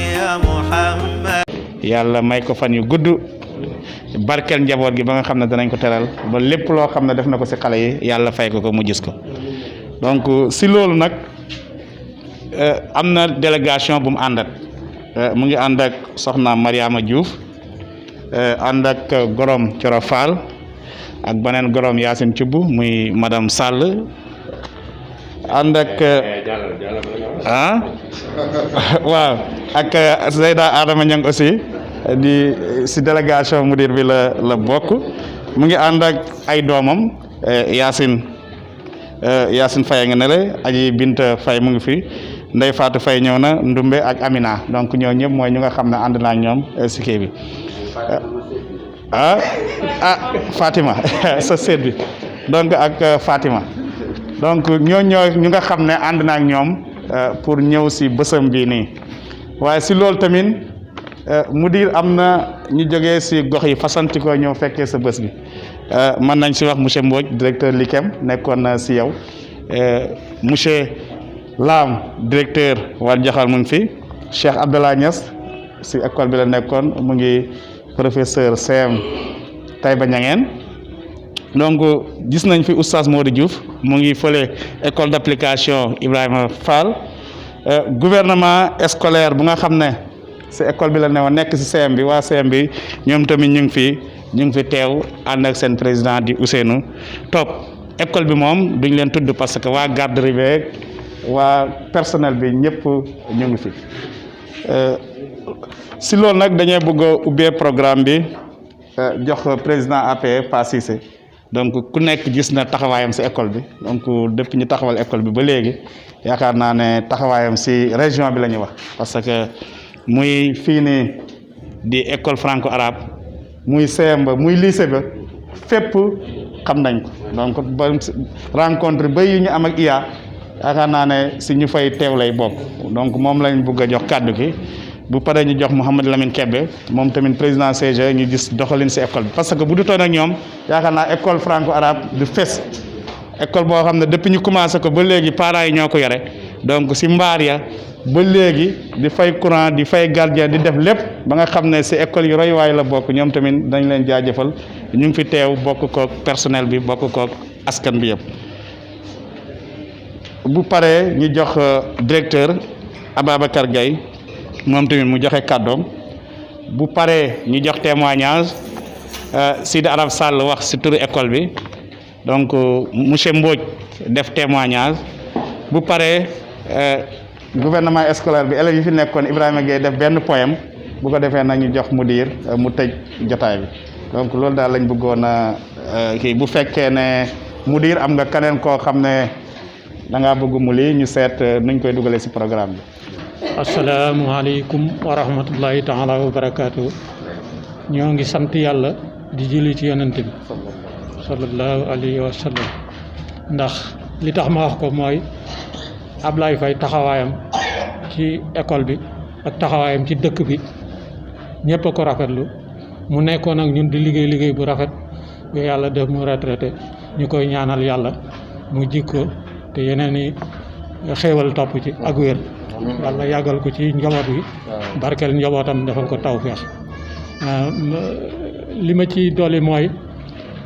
يا محمد yàlla may ko fan yu gudd barkeel njaboot gi ba nga xam ne danañ ko teral ba lépp loo xam ne def na ko ci xale yi yàlla fay ko ko mu gis ko donc si loolu nag am na délégation bu mu àndat mu ngi ànd ak soxna Mariama Diouf ànd ak gorom Coro Fall ak beneen gorom Yacine Thioub muy madame Sall ànd ak waaw ak Zeyda Adama Niang aussi di si délégation mudir bi la bokk mu ngi ànd ak ay doomam Yacine Faye nga ne la aji Binta Faye mu ngi fi Ndey Fatou Faye ñëw na Ndumbe ak Amina donc ñoo ñëpp mooy ñu nga xam ne ànd naa ak ñoom si kii bi Fatima sa seet bi donc ak Fatima donc ñoo ñu nga xam ne ànd naa ak ñoom pour ñëw si bësam bii nii waaye si loolu tamit mudir am na ñu jógee si gox yi fasanti ko ñëw fekkee sa bës bi mën nañ si wax monsieur Mbodj directeur Likem nekkoon na si yow monsieur Lam directeur Wal Jaxal mu ngi fi Cheikh Abdallah Niass si école bi la nekkoon mu ngi professeur CM Taïba Niangène donc gis nañ fi oustaz Modou Diouf mu ngi fële école d'application Ibrahima Fall gouvernement scolaire bu nga xam ne si école bi la ne woon nekk si CM bi waa CM bi ñoom tamit ñu ngi fi teew ànd ak seen président di Ousseynou Top école bi moom duñ leen tudd parce que waa garderie beeg waa personnel bi ñëpp ñu ngi fi si loolu nag dañuy bëgg a ubbee programme bi jox président APE Pa Cissé donc ku nekk gis na taxawaayam si école bi donc depuis ñu taxawal école bi ba léegi yaakaar naa ne taxawaayam si région bi la ñuy wax parce que muy fii nii di école franco arabe muy CM ba muy lycée ba fépp xam nañ ko donc ba rencontre ba yi ñu am ak IA yaakaar naa ne si ñu fay teew lay bokk donc moom lañ bëgg a jox kàddu gi bu paree ñu jox Mouhamed Lamine Kébé moom tamit président CG ñu gis doxalin si école bi parce que bu du toon ak ñoom yaakaar naa école franco arabe du fes école boo xam ne depuis ñu commencé ko ba léegi parents yi ñoo ko yore donc si mbaar ya ba léegi di fay courant di fay gardien di def lépp ba nga xam ne si école yi royuwaay la bokk ñoom tamit dañ leen jaajëfal ñu ngi fi teew bokk kook personnel bi bokk kook askan bi yëpp bu paree ñu jox directeur Ababacar Gaye moom tamit mu joxe kàddoom bu paree ñu jox témoignage Sidi Arab Sall wax si turu école bi donc monsieur Mbodj def témoignage bu paree gouvernement scolaire bi élèves yi fi nekkoon Ibrahima Gueye def benn poème bu ko defee nag ñu jox mudir mu tëj jotaay bi donc loolu daal lañ bëggoon a kii bu fekkee ne mudir am nga keneen koo xam ne da ngaa bëgg mu lii ñu seet nuñ koy dugalee si programme bi. asalaamualeykum wa rahmatullahi taala wa barakaatu. ñoo ngi sant yàlla di julli ci yonent bi sallallahu alayhi wa sallam ndax li tax ma wax ko mooy Ablaye Faye taxawaayam ci école bi ak taxawaayam ci dëkk bi ñëpp a ko rafetlu mu nekkoon ak ñun di liggéey bu rafet ba yàlla def mu retraité ñu koy ñaanal yàlla mu jikko te yeneen i xéewal topp ci ak wér yàlla yàggal ko ci njaboot bi barkeel njabootam defal ko tawfeex li ma ci dolli mooy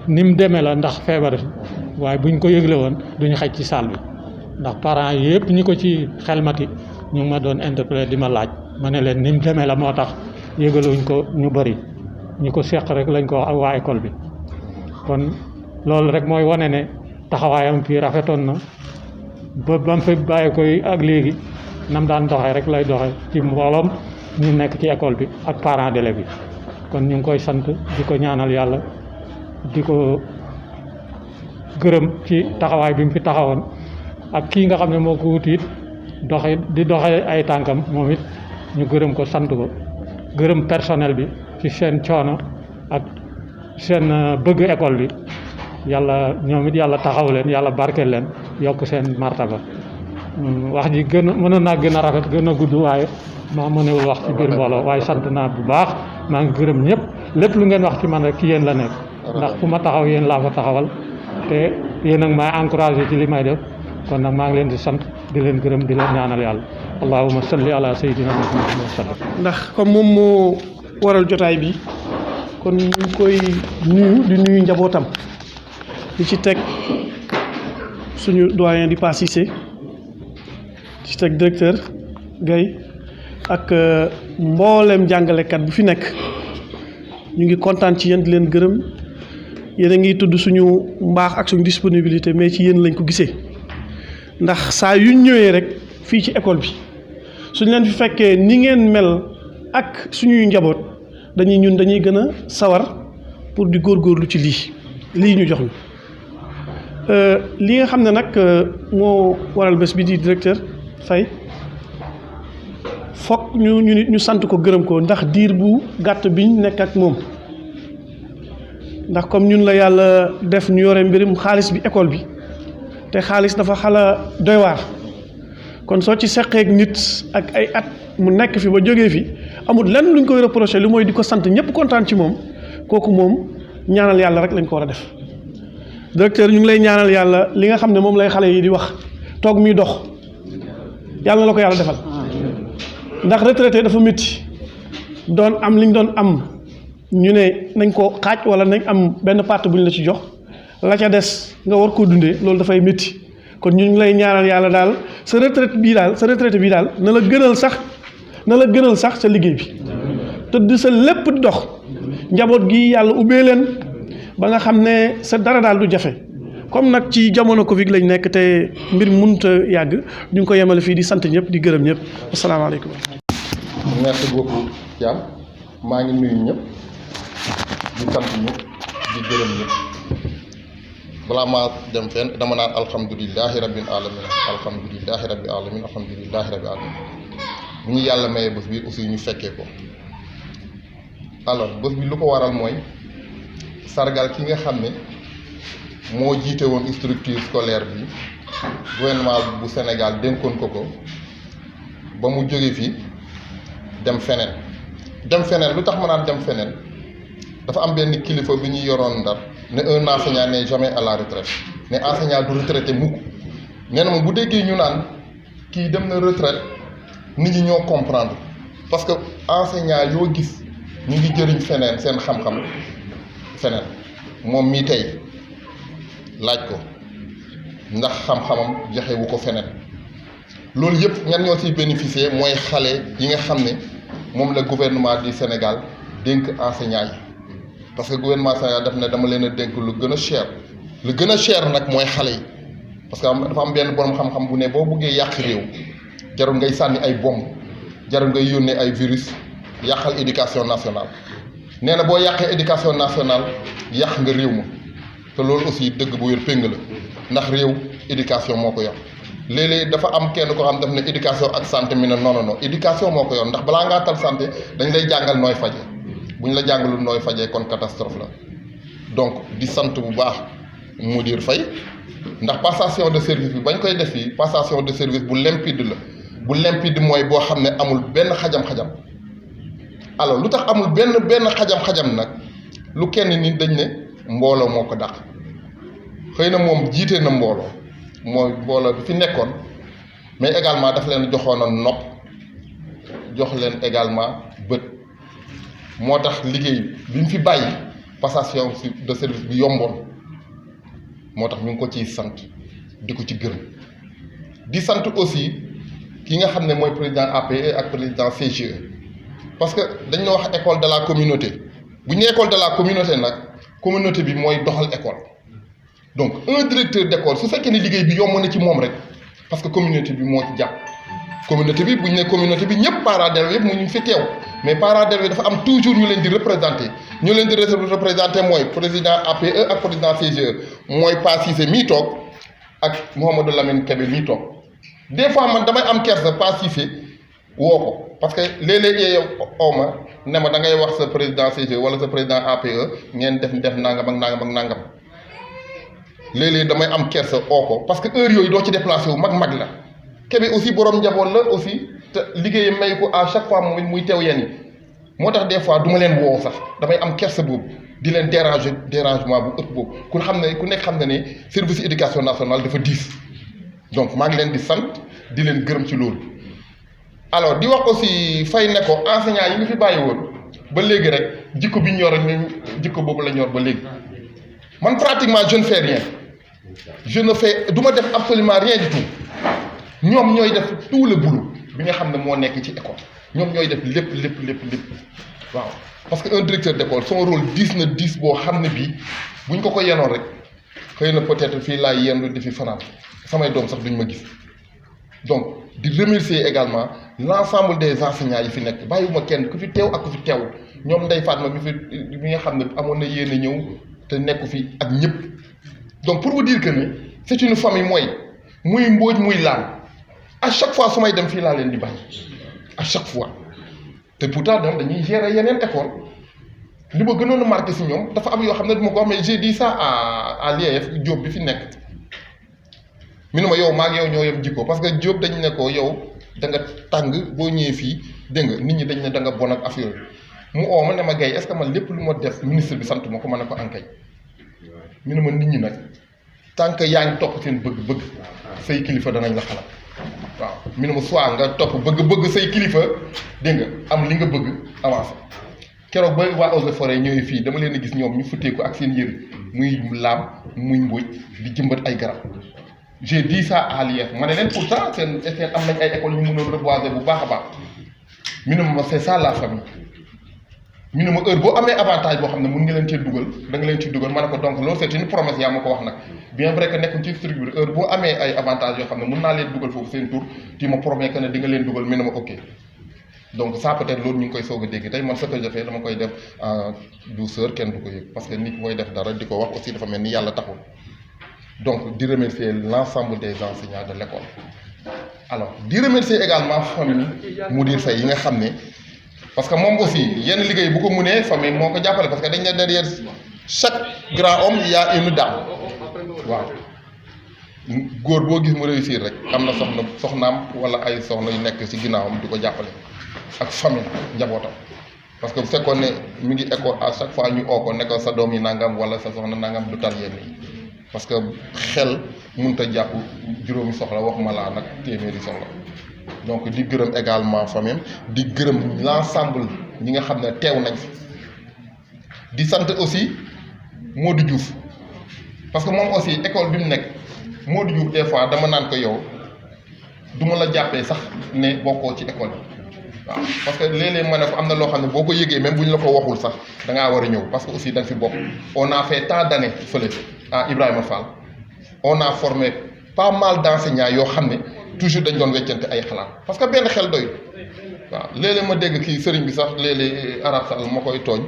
ni mu demee la ndax feebar waaye buñ ko yëgle woon duñu xaj ci salle bi ndax parents yëpp ñi ko ci xelmati ñu ngi ma doon interpellé di ma laaj ma ne leen ni mu demee la moo tax yëgaluñ ko ñu bëri ñi ko seq rek lañ ko wax ak waa école bi kon loolu rek mooy wane ne taxawaayam fii rafetoon na ba mu fi bàyyi koy ak léegi nam daan doxee rek lay doxee ci mbooloom ñu nekk ci école bi ak parents d'élèves bi kon ñu ngi koy sant di ko ñaanal yàlla di ko gërëm ci taxawaay bi mu fi taxawoon ak kii nga xam ne moo ko wuti it doxe ay tànkam moom it ñu gërëm ko sant ko gërëm personnel bi ci seen coono ak seen bëgg école bi yàlla ñoom it yàlla taxaw leen yàlla barkeel leen yokk seen martaba wax ji mënoon naa gën a rafet gën a gudd waaye maa mënewul wax ci biir mbooloo waaye sant naa bu baax maa ngi gërëm ñëpp lépp lu ngeen wax ci man rek ci yéen la nekk ndax fu ma taxaw yéen laa fa taxawal te yéen nag maa encouragé ci li may def kon nag maa ngi leen di sant di leen gërëm di leen ñaanal yàlla allahumma salli ala sayyidina muhammad wa sallam. ndax comme moom moo waral jotaay bi kon ñu ngi koy nuyu di nuyu njabootam di ci teg suñu doyen di Pa Cissé di ci teg directeur Gaye ak mboolem jàngalekat bu fi nekk ñu ngi kontaan ci yéen di leen gërëm yéen a ngi tudd suñu mbaax ak suñu disponibilité mais ci yéen lañ ko gisee ndax saa yu ñëwee rek fii ci école bi suñ leen fi fekkee ni ngeen mel ak suñuy njaboot dañuy gën a sawar pour di góorgóorlu ci lii ñu jox ñu li nga xam ne nag moo waral bés bi di directeur Faye foog ñu sant ko gërëm ko ndax diir bu gàtt biñ nekk ak moom ndax comme ñun la yàlla def ñu yore mbirum xaalis bi école bi te xaalis dafa xala doy waar kon soo ci seqeek nit ak ay at mu nekk fi ba jógee fi amul lenn luñ koy reproché lu mooy di ko sant ñëpp kontaan ci moom kooku moom ñaanal yàlla rek lañ ko war a def directeur ñu ngi lay ñaanal yàlla li nga xam ne moom lay xale yi di wax toog muy dox yàlla na la ko yàlla defal ndax retraité dafa métti doon am li ñu doon am ñu ne nañ ko xaaj wala nañ am benn partie bu ñu la ci jox la ca des nga war koo dundee loolu dafay métti kon ñu ngi lay ñaanal yàlla daal sa retraite bii daal na la gënal sax sa liggéey bi tëdd sa lépp di dox njaboot gi yàlla ubbee leen ba nga xam ne sa dara daal du jafe comme nag ci jamono Covid lañ nekk te mbir mënut a yàgg ñu ngi ko yemale fii di sant ñëpp di gërëm ñëpp asalaamaaleykum. merci beaucoup Thiam maa ngi nuyu ñëpp di sant ñëpp di gërëm ñëpp balaa maa dem fenn dama naan alhamdulilahi rabbil alamin alhamdulilahi rabbil alamin alhamdulilahi rabbil alamin bu ñu yàlla mayee bés bi aussi ñu fekkee ko alors bés bi lu ko waral mooy sargal ki nga xam ne moo jiite woon structure scolaire bi gouvernement bu Sénégal dénkoon ko ba mu jóge fi dem feneen lu tax ma naan dem feneen dafa am benn kilifa bi ñuy yoroon Ndar ne un enseignant n'est jamais à la retraite ne enseignant du retraité mukk nee na ma bu déggee ñu naan kii dem na retraite nit ñi ñoo comprendre parce que enseignant yoo gis ñu ngi jëriñ feneen seen xam-xam feneen moom mii tey laaj ko ndax xam-xamam joxewu ko feneen loolu yëpp ñan ñoo ciy bénéficier mooy xale yi nga xam ne moom la gouvernement du Sénégal dénk enseignants yi parce que gouvernement Sénégal daf ne dama leen a dénk lu gën a cher nag mooy xale yi parce que dafa am benn borom xam-xam bu ne boo buggee yàq réew jarul ngay sànni ay bomb jarul ngay yónnee ay virus yàqal éducation nationale nee na boo yàqee éducation nationale yàq nga réew ma te loolu aussi dëgg bu wér péng la ndax réew éducation moo ko yor léeg-léeg dafa am kenn ko xam daf ne éducation ak santé mi ne non éducation moo ko yor ndax balaa ngaa tal santé dañ lay jàngal nooy faje bu ñu la jàngalul nooy fajee kon catastrophe la donc di sant bu baax Moudir Faye ndax passation de service bi bañ koy def fii passation de service bu limpide la bu limpide mooy boo xam ne amul benn xajam-xajam alors lu tax amul benn xajam-xajam nag lu kenn nit dañ ne mbooloo moo ko dàq xëy na moom jiite na mbooloo bi fi nekkoon mais également daf leen joxoon a nopp jox leen également bët moo tax liggéey bi mu fi bàyyi passation de service bi yomboon moo tax ñu ngi ko ciy sant di ko ci gërëm di sant aussi ki nga xam ne mooy président APE ak président CGE parce que dañ wax école de la communauté bu ñu école de la communauté nag communauté bi mooy doxal école donc un directeur d'école su fekkee ne liggéey bi yomb na ci moom rek parce que communauté bi moo ci jàpp communauté bi bu ñu ne communauté bi ñëpp parents d'élèves yëpp mu ñu fi teew mais parents d'élèves dafa am toujours ñu leen di représenter mooy président APE ak président CGE mooy Pa Cissé mii toog ak Mouhamadou Lamine Kébé mii toog des fois man damay am kersa Pa Cissé woo ko parce que léeg-léeg yow ma ne ma da ngay wax sa président CGE wala sa président APE ngeen def nangam ak nangam ak nangam léeg-léeg damay am kersa oo ko parce que heure yooyu doo ci déplacé wu mag la Kébé aussi borom njaboot la aussi te liggéeyam may ko à chaque fois moom muy teew yenn yi moo tax des fois du ma leen woo sax damay am kersa boobu di leen dérangement bu ëpp boobu ku nekk xam ne ne service éducation nationale dafa diis donc maa ngi leen di sant di leen gërëm ci loolu. alors di wax aussi fay ne ko enseignant yi nga fi bàyyi woon ba léegi rek jikko bi ñor ak jikko boobu la ñor ba léegi man pratiquement je ne fais rien du ma def absolument rien du tout ñoom ñooy def tout le boulot bi nga xam ne moo nekk ci école ñoom ñooy def lépp waaw parce que un directeur d'école son rôle 10 na 10 boo xam ne bii buñ ko yenoon rek xëy na peut-être fii laay yendu di fi fanaan samay doom sax duñ ma gis donc di remercier également l'ensemble des enseignants yi fi nekk bàyyiwuma kenn ku fi teew ak ku fi teewul ñoom Ndeye Fatma mi nga xam ne amoon na yéen a ñëw te nekku fi ak ñëpp donc pour vous dire que ne c'est une famille muy Mbodj muy Laan à chaque fois su may dem fii laa leen di bàyyi à chaque fois te pourtant ñoom dañuy gérer yeneen école li ma gënoon a marqué si ñoom dafa am yoo xam ne duma ko wax mais j'ai dit ça à l'IEF Diop bi fi nekk mi ne ma yow maa ngi yow ñoo yem jikko parce que Diop dañ ne ko yow da nga tàng boo ñëwee fii dégg nga nit ñi dañ ne da nga bon ak affaire mu oo ma ne ma Gaye est-ce que man lépp lu ma def ministre bi sant ma ko ma ne ko ankay mi ne ma nit ñi nag tant que yaa ngi topp seen bëgg-bëgg say kilifa danañ la xalaat waaw mi ne ma soit nga topp bëgg-bëgg say kilifa dégg nga am li nga bëgg avancé keroog ba waa Eaux et Forêts ñëwee fii dama leen a gis ñoom ñu futteeku ak seen yëri muy Lam muy Mbodj di jëmbat ay garab j'ai dit ça à l'IEF ma ne leen pourtant seen am nañ ay écoles ñu mënoon reboiser bu baax a baax mi ne ma c'est ça la famille mi ne ma heure boo amee avantage boo xam ne mun nga leen cee dugal da nga leen ci dugal ma ne ko donc loolu c'est une promesse yaa ma ko wax nag bien vrai que nekkuñ ci structure heure boo amee ay avantages yoo xam ne mun naa leen dugal foofu seen tour tu me promets que ne di nga leen dugal mi ne ma ok donc ça peut-être loolu ñu ngi koy soog a dégg tey man ce que je fais dama koy def en douceur kenn du ko yëg parce que nit mooy def dara di ko wax aussi dafa mel ni yàlla taxul donc di remercier l'ensemble des enseignants de l'école alors di remercier également famille Moudir Faye yi nga xam ne parce que moom aussi yenn liggéey bu ko mënee famille moo ko jàppale parce que dañ ne derrière chaque grand homme il y a une dame waaw góor boo gis mu réussir rek am na soxnaam wala ay soxna yu nekk ci ginnaawam di ko jàppale ak famille njabootam parce que bu fekkoon ne mi ngi école à chaque fois ñu oo ko ne ko sa doom yi nangam wala sa soxna nangam du tal yenn yi parce que xel mënut a jàpp juróomi soxla waxuma laa nag téeméeri soxla donc di gërëm également famille di gërëm l'ensemble ñi nga xam ne teew nañ fi di sant aussi Modou Diouf parce que moom aussi école bi mu nekk Modou Diouf des fois dama naan ko yow du ma la jàppee sax ne bokkoo ci école bi waaw parce que léeg-léeg ma ne ko am na loo xam ne boo ko yëgee même bu ñu la ko waxul sax da ngaa war a ñëw parce que aussi da nga fi bokk on a fait tant d'années fële à Ibrahima Fall on a formé pas mal d'enseignants yoo xam ne toujours dañ doon weccante ay xalaat parce que benn xel doy waaw léeg-léeg ma dégg kii sëriñ bi sax léeg-léeg arab sall ma koy tooñ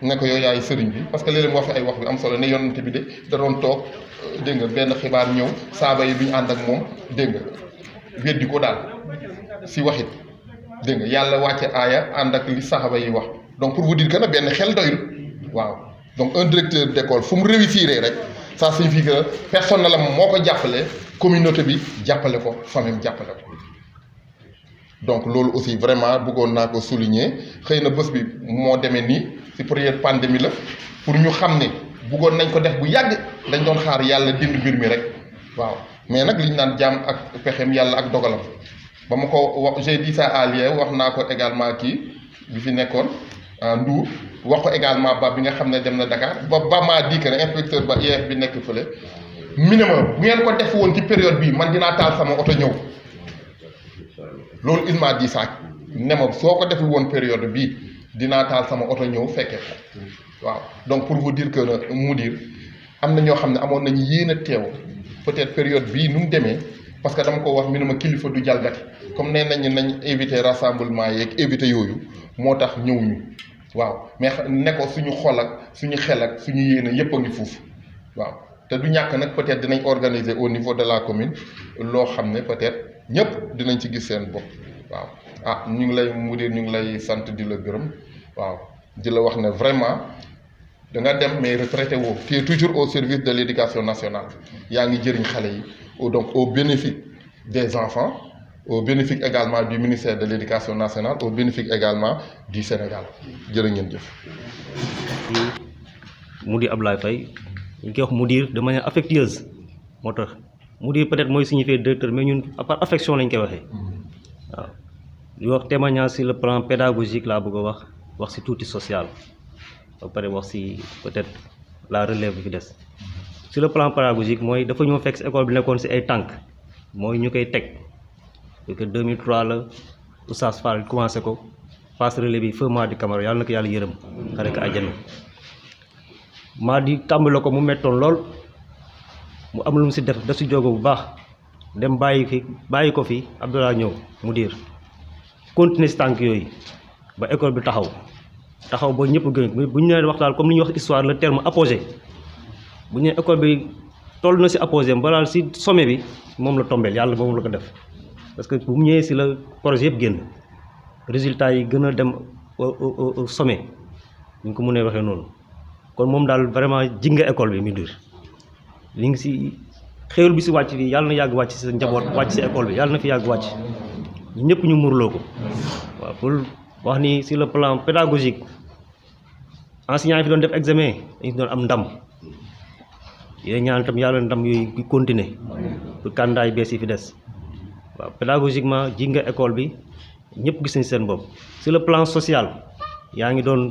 ne ko yow yaay sëriñ bi parce que léeg-léeg mu wax fi ay wax bi am solo ne yonent bi de da doon toog dégg nga benn xibaar ñëw saaba yi bi ñu ànd ak moom dégg nga weddi ko daal si waxit dégg nga yàlla wàcce aaya ànd ak li saxaba yi wax donc pour vous dire que nag benn xel doyul waaw donc un directeur d'école fu mu réussir rek ça signifie que personnellement moo ko jàppale communauté bi jàppale ko famille jàppale ko donc loolu aussi vraiment bëggoon naa ko souligner xëy na bés bi moo demee nii ci période pandémie la pour ñu xam ne bëggoon nañ ko def bu yàgg dañ doon xaar yàlla dind mbir mi rek waaw mais nag li ñu naan jaam ak pexem yàlla ak dogalam ba ma ko wax j'ai dit ça à l'IEF wax naa ko également kii bi fi nekkoon Ndour wax ko également ba bi nga xam ne dem na Dakar ba maa di que ne inspecteur ba IEF bi nekk fële minimum bu ngeen ko def woon ci période bii man dinaa taal sama oto ñëw loolu il m'a dit ça ne ma soo ko deful woon période bii dinaa taal sama oto ñëw fekkee ko waaw donc pour vous dire que Moudir am na ñoo xam ne amoon nañu yéen a teew peut-être période bii nu mu demee parce que dama ko wax minimum kilifa du jalgati comme nee nañ éviter rassemblement yeeg éviter yooyu moo tax ñëwuñu waaw mais ne ko suñu xol ak suñu xel ak suñu yéene yépp a ngi foofu waaw te du ñàkk nag peut-être dinañ organiser au niveau de la commune loo xam ne peut-être ñëpp dinañ ci gis seen bopp waaw ah ñu ngi lay Moudir ñu ngi lay sant di la gërëm waaw di la wax ne vraiment da nga dem mais retraité woo tu es toujours au service de l'éducation nationale yaa ngi jëriñ xale yi donc au bénéfice des enfants au bénéfice également du ministère de l'éducation nationale au bénéfice également du Sénégal jërë ngeen jëf. Moudir Abdoulaye Faye ñu koy wax Moudir de manière affectueuse moo tax mudir peut-être mooy signifier directeur mais ñun par affection lañ koy waxee waaw di wax témoignage sur le plan pédagogique laa bëgg a wax si tuuti social ba pare wax si peut-être la relève bi fi des sur le plan pédagogique mooy dafa ñoo fekk si école bi nekkoon si ay tànk mooy ñu koy teg parce que 2003 la Oustaz Fall commencé ko passe relais bi feu Madi Camara yàlla na ko yàlla yërëm xare ko àjjana Madi tàmbale ko mu mettoon lool mu am lu mu si def da si jógo bu baax dem bàyyi ko fi Abdoulaye ñëw mu diir continuer si tànk yooyu ba école bi taxaw ba ñëpp gën bu ñu nee wax daal comme li ñuy wax histoire le terme apogée bu ñu nee école bi toll na si apogée balaa si sommet bi moom la tombeel yàlla moom la ko def parce que bu mu ñëwee si la projet yëpp génn résultat yi gën a dem au sommet ñu ko mënee waxee noonu kon moom daal vraiment ji nga école bi mu diir li ngi si xéwal bi si wàcc fii yàlla na yàgg wàcc si sa njaboot wàcc si école bi yàlla na fi yàgg wàcc ñu ñëpp ñu murloo ko waaw pour wax ni sur le plan pédagogique enseignants yi fi doon def examen dañu doon am ndam yéen ñaan tam yàlla ndam yooyu di continuer pour candidat bees yi fi des waaw pédagogiquement ji nga école bi ñëpp gis nañ seen bopp sur le plan social yaa ngi doon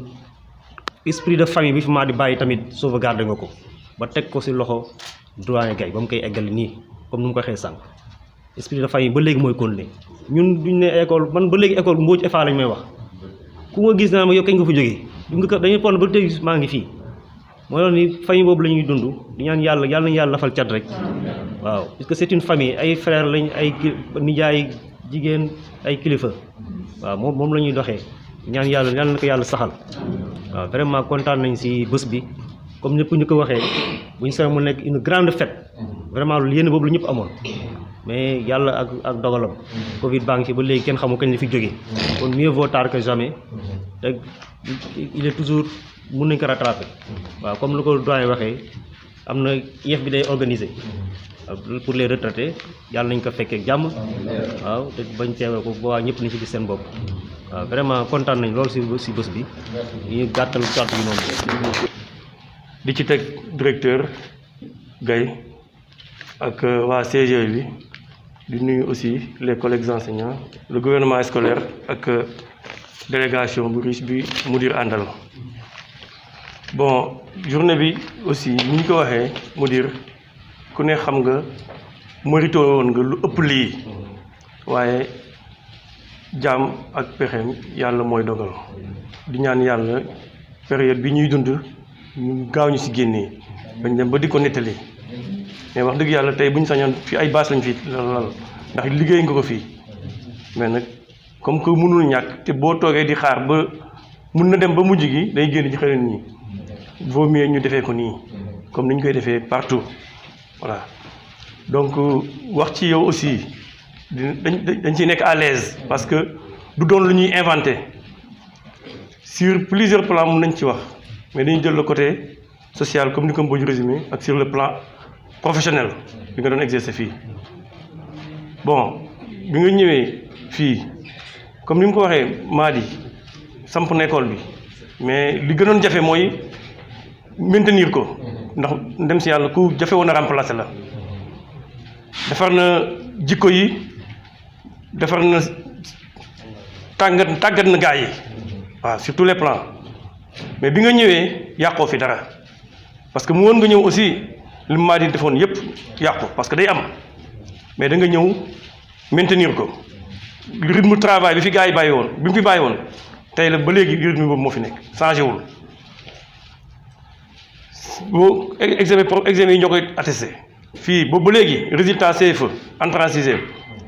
esprit de famille bi fi maa di bàyyi tamit sauvegarder nga ko ba teg ko si loxo doyen Gaye ba mu koy eggali nii comme nu mu ko waxee sànq esprit de famille ba léegi mooy continuer ñun duñ ne école man ba léegi école Mbodj FA lañ may wax ku ma gis naa ma yow kañ nga fa jógee dañuy pon ba tey maa ngi fii mooy loolu ni famille boobu la ñuy dund di ñaan yàlla nañu yàlla lafal cat rek waaw parce que c'est une famille ay frère lañ ay nijaay jigéen ay kilifa waaw moom la ñuy doxee ñaan yàlla na ko yàlla saxal waaw vraiment kontaan nañ si bés bi comme ñëpp ñu ko waxee bu ñu sax mu nekk une grande fête vraiment loolu yéen boobu la ñëpp amoon mais yàlla ak dogalam Covid baa ngi fi ba léegi kenn xamul kañ la fi jógee kon mieux vaut tard que jamais te il est toujours mun nañ ko rattraper waaw comme lu ko doyen waxee am na IEF bi day organiser pour les retraités yàlla nañ ko fekkee jàmm waaw te bañ teewee ko boobaa ñëpp nañ ci gis seen bopp waaw vraiment kontaan nañ loolu si bés bi ñu gàttal kàddu yi noonu. di ci teg directeur Gaye ak waa CGE bi di nuyu aussi les collègues enseignants le gouvernement scolaire ak délégation bu riche bi mudir àndal bon journée bi aussi ni ñu ko waxee mudir ku ne xam nga mérito woon nga lu ëpp lii waaye jaam ak pexeem yàlla mooy dogal di ñaan yàlla période bi ñuy dund ñu gaaw ñu si génnee bañ dem ba di ko nettali mais wax dëgg yàlla tey bu ñu sañoon fi ay baas lañ fi lal ndax liggéey nga ko fii mais nag comme que mënul ñàkk te boo toogee di xaar ba mun na dem ba mujj gi day génn ci xelal ñi vaut mieux ñu defee ko nii comme ni ñu koy defee partout voilà donc wax ci yow aussi dañ ciy nekk à l'aise parce que du doon lu ñuy inventé sur plusieurs plans mun nañ ci wax mais dañu jël le côté social comme ni ko Mbodj résumé ak sur le plan professionnel bi nga doon exercer fii bon bi nga ñëwee fii comme ni mu ko waxee Madi samp na école bi mais li gënoon jafe mooy maintenir ko ndax ndem si yàlla ku jafe woon a remplacer la defar na jikko yi defar na tàggat na gaa yi waaw sur tous les plans mais bi nga ñëwee yàqoo fi dara parce que mu woon nga ñëw aussi li Madi defoon yépp yàqu parce que day am mais da nga ñëw maintenir ko rythme travail bi fi gaa yi bàyyi woon bi mu fi bàyyi woon tey la ba léegi rythme boobu moo fi nekk changé wul boo examen yi ñoo koy attesté fii boobu ba léegi résultat CFE entrée en sixième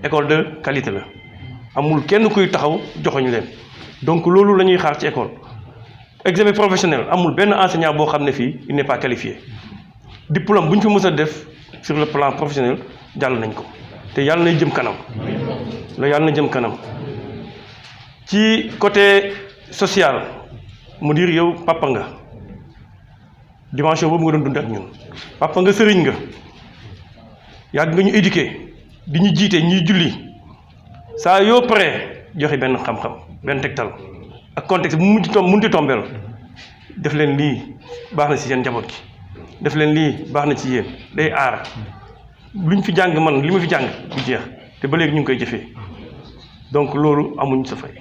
école de qualité la amul kenn kuy taxaw joxoñu leen donc loolu la ñuy xaar ci école examen professionnel amul benn enseignant boo xam ne fii il n'est pas qualifié diplôme bu ñu fi mës a def sur le plan professionnel jàll nañ ko te yàlla na jëm kanam yàlla na jëm kanam ci côté social mu dire yow papa nga dimension boobu nga doon dund ak ñun papa nga sëriñ nga yàgg nga ñu éduquer di ñu jiite ñuy julli saa yoo paree joxe benn xam-xam benn tegtal ak contexte bu munti tombeel def leen lii baax na ci seen njaboot gi def leen lii baax na ci yéen day aar luñ fi jàng man li ma fi jàng du jeex te ba léegi ñu ngi koy jëfee donc loolu amuñ sa fay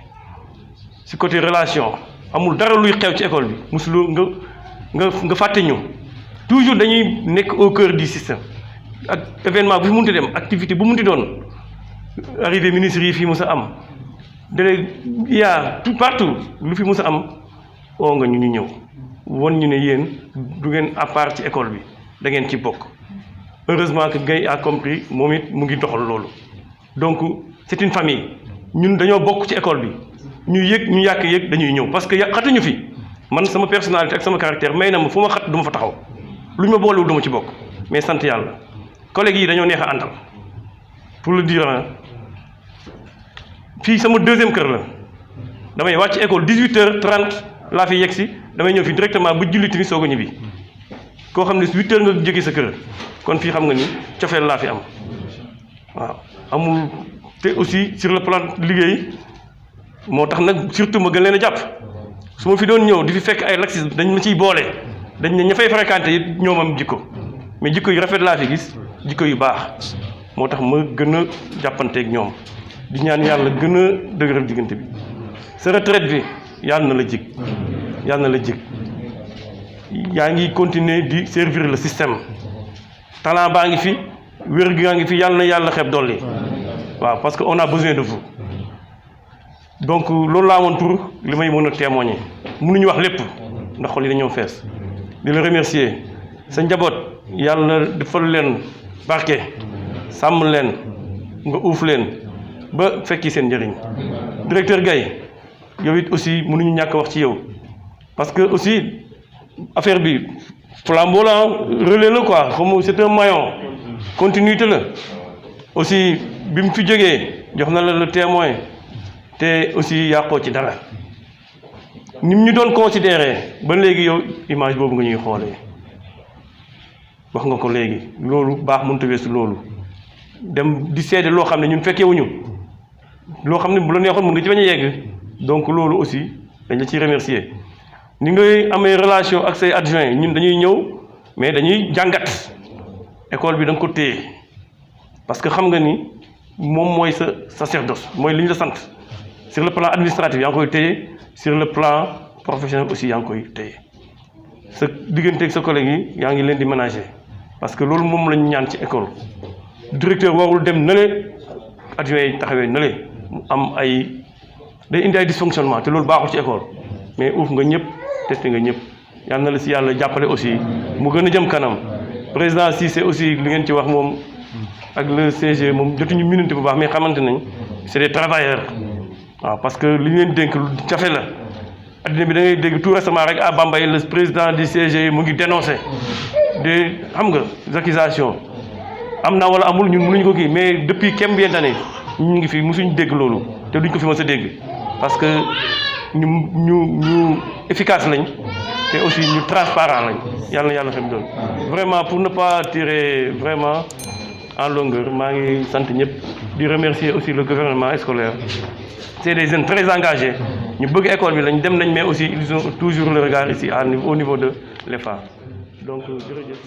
si côté relation amul dara luy xew ci école bi mosuloo nga fàtte ñu toujours dañuy nekk au cœur du système ak événement bu fi munti dem activité bu munti doon arrivé ministre yi fii mës a am tout partout lu fi mës a am oo nga ñu ñëw won ñu ne yéen du ngeen à part ci école bi da ngeen ci bokk heureusement que Gaye a compris moom it mu ngi doxal loolu donc c'est une famille ñun dañoo bokk ci école bi ñu yëg ñu yàq yëg dañuy ñëw parce que xatuñu fi man sama personnalité ak sama caractère may na ma fu ma xat du ma fa taxaw lu ñu ma boolewul du ma ci bokk mais sant yàlla collègues yi dañoo neex a àndal pour le dire fii sama deuxième kër la damay wàcc école 18h30 laa fi yegg si damay ñëw fi directement bu julli timis soog a ñibbi koo xam ne 8h nga jógee sa kër kon fii xam nga ni cofeel laa fi am waaw amul te aussi sur le plan liggéey moo tax nag surtout ma gën leen a jàpp su ma fi doon ñëw di fi fekk ay laxisme dañ ma ciy boole dañ ne ña fay fréquenté it ñoom am jikko mais jikko yu rafet laa fi gis jikko yu baax moo tax ma gën a jàppanteeg ñoom di ñaan yàlla gën a dëgëral diggante bi sa retraite bi yàlla na la jig yàlla na la jig yaa ngi continuer di servir le système talent baa ngi fi wér gi yaa ngi fi yàlla na yàlla xeeb dolli waaw parce que on a besoin de vous donc loolu laa amoon pour li may mën a témoigner mënuñu wax lépp ndax xol yi dañoo fees di la remercier sa njaboot yàlla defal leen barke sàmm leen nga uuf leen ba fekki seen njëriñ directeur Gaye yow it aussi mënuñu ñàkk wax ci yow parce que aussi affaire bi flambeau la relais la quoi comme c'est un maillon continuité la aussi bi mu fi jógee jox na la le témoin te aussi yàqoo ci dara ni mu ñu doon considéré ba léegi yow image boobu nga ñuy xoolee wax nga ko léegi loolu baax mënut a weesu loolu dem di seede loo xam ne ñun fekkewuñu loo xam ne bu la neexoon mën nga ci bañ a yegg donc loolu aussi dañ la ciy remercier ni ngay amee relation ak say adjoint ñun dañuy ñëw mais dañuy jàngat école bi da nga ko téye parce que xam nga ni moom mooy sa sacerdoce mooy li ñu la sant sur le plan administratif yaa ngi koy téye sur le plan professionnel aussi yaa ngi koy téye sa diggante ak sa collègue yi yaa ngi leen di ménager parce que loolu moom la ñu ñaan ci école directeur warul dem nële adjoint yi taxawee nële mu am ay day indi ay dysfonctionnement te loolu baaxul ci école mais uuf nga ñëpp testé nga ñëpp yal na la si yàlla jàppale aussi mu gën a jëm kanam président Cissé aussi li ngeen ci wax moom ak le CG moom jotuñu minute bu baax mais xamante nañ c'est des travailleurs waaw parce que li ñu leen dénk lu jafe la addina bi da ngay dégg tout récemment rek à Bambey le président du CG mu ngi dénoncé de xam nga accusations am na wala amul ñun mënuñu ko kii mais depuis combien d'années ñu ngi fi mosuñu dégg loolu te duñ ko fi mës a dégg parce que ñu efficace lañ te aussi ñu transparent lañ yàlla na yàlla xam doon vraiment pour ne pas tirer vraiment en longueur maa ngi sant ñëpp di remercier aussi le gouvernement scolaire c'est des jeunes très engagés ñu bëgg école bi lañ dem nañ mais aussi ils ont toujours le regard ici au niveau de l'EFA donc jërëjëf